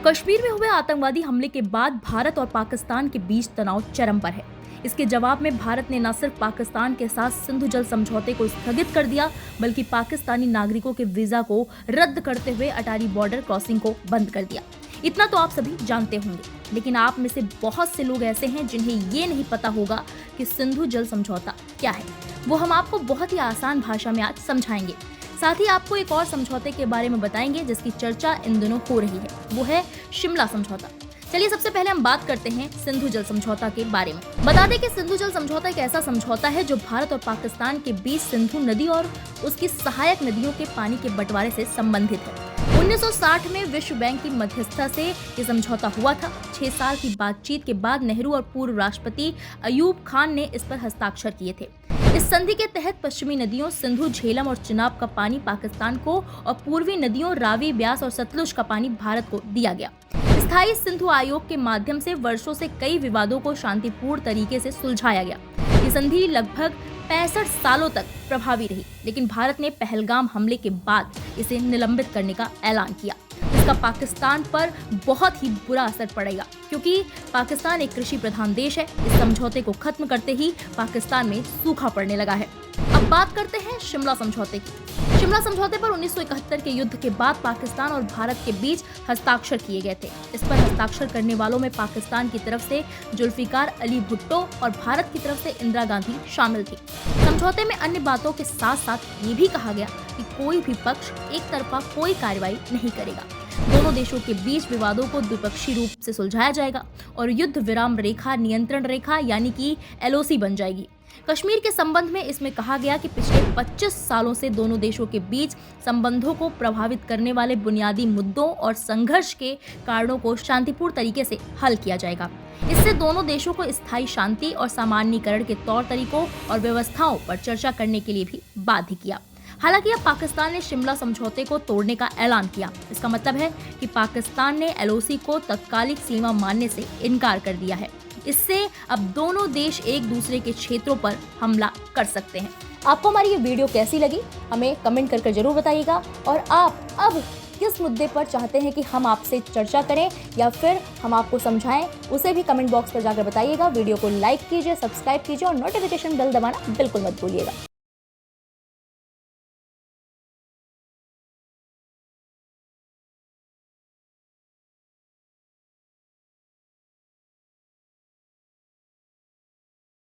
कश्मीर में हुए आतंकवादी हमले के बाद भारत और पाकिस्तान के बीच तनाव चरम पर है। इसके जवाब में भारत ने न सिर्फ पाकिस्तान के साथ सिंधु जल समझौते को स्थगित कर दिया, बल्कि पाकिस्तानी नागरिकों के वीजा को रद्द करते हुए अटारी बॉर्डर क्रॉसिंग को बंद कर दिया। इतना तो आप सभी जानते होंगे, लेकिन आप में से बहुत से लोग ऐसे हैं जिन्हें ये नहीं पता होगा कि सिंधु जल समझौता क्या है। वो हम आपको बहुत ही आसान भाषा में आज समझाएंगे। साथ ही आपको एक और समझौते के बारे में बताएंगे जिसकी चर्चा इन दिनों हो रही है, वो है शिमला समझौता। चलिए सबसे पहले हम बात करते हैं सिंधु जल समझौता के बारे में। बता दें कि सिंधु जल समझौता एक ऐसा समझौता है जो भारत और पाकिस्तान के बीच सिंधु नदी और उसकी सहायक नदियों के पानी के बंटवारे से संबंधित है। 1960 में विश्व बैंक की मध्यस्थता से ये समझौता हुआ था। 6 साल की बातचीत के बाद नेहरू और पूर्व राष्ट्रपति अयूब खान ने इस पर हस्ताक्षर किए थे। इस संधि के तहत पश्चिमी नदियों सिंधु, झेलम और चिनाब का पानी पाकिस्तान को और पूर्वी नदियों रावी, ब्यास और सतलुज का पानी भारत को दिया गया। स्थायी सिंधु आयोग के माध्यम से वर्षों से कई विवादों को शांतिपूर्ण तरीके से सुलझाया गया। ये संधि लगभग 65 सालों तक प्रभावी रही, लेकिन भारत ने पहलगाम हमले के बाद इसे निलंबित करने का ऐलान किया। इसका पाकिस्तान पर बहुत ही बुरा असर पड़ेगा, क्योंकि पाकिस्तान एक कृषि प्रधान देश है। इस समझौते को खत्म करते ही पाकिस्तान में सूखा पड़ने लगा है। अब बात करते हैं शिमला समझौते की। शिमला समझौते पर 1971 के युद्ध के बाद पाकिस्तान और भारत के बीच हस्ताक्षर किए गए थे। इस पर हस्ताक्षर करने वालों में पाकिस्तान की तरफ से जुल्फिकार अली भुट्टो और भारत की तरफ से इंदिरा गांधी शामिल थी। समझौते में अन्य बातों के साथ साथ ये भी कहा गया कि कोई भी पक्ष एक तरफा कोई कार्रवाई नहीं करेगा। दोनों देशों के बीच विवादों को द्विपक्षीय रूप से सुलझाया जाएगा और युद्ध विराम रेखा नियंत्रण रेखा यानी कि LOC बन जाएगी। कश्मीर के संबंध में इसमें कहा गया कि पिछले 25 सालों से दोनों देशों के बीच संबंधों को प्रभावित करने वाले बुनियादी मुद्दों और संघर्ष के कारणों को शांतिपूर्ण तरीके से हल किया जाएगा। इससे दोनों देशों को स्थायी शांति और सामान्यीकरण के तौर तरीकों और व्यवस्थाओं पर चर्चा करने के लिए भी बाध्य किया। हालांकि अब पाकिस्तान ने शिमला समझौते को तोड़ने का ऐलान किया। इसका मतलब है कि पाकिस्तान ने LOC को तत्कालिक सीमा मानने से इनकार कर दिया है। इससे अब दोनों देश एक दूसरे के क्षेत्रों पर हमला कर सकते हैं। आपको हमारी ये वीडियो कैसी लगी हमें कमेंट करके जरूर बताइएगा, और आप अब किस मुद्दे पर चाहते हैं कि हम आपसे चर्चा करें या फिर हम आपको समझाएं, उसे भी कमेंट बॉक्स पर जाकर बताइएगा। वीडियो को लाइक कीजिए, सब्सक्राइब कीजिए और नोटिफिकेशन बेल दबाना बिल्कुल मत भूलिएगा।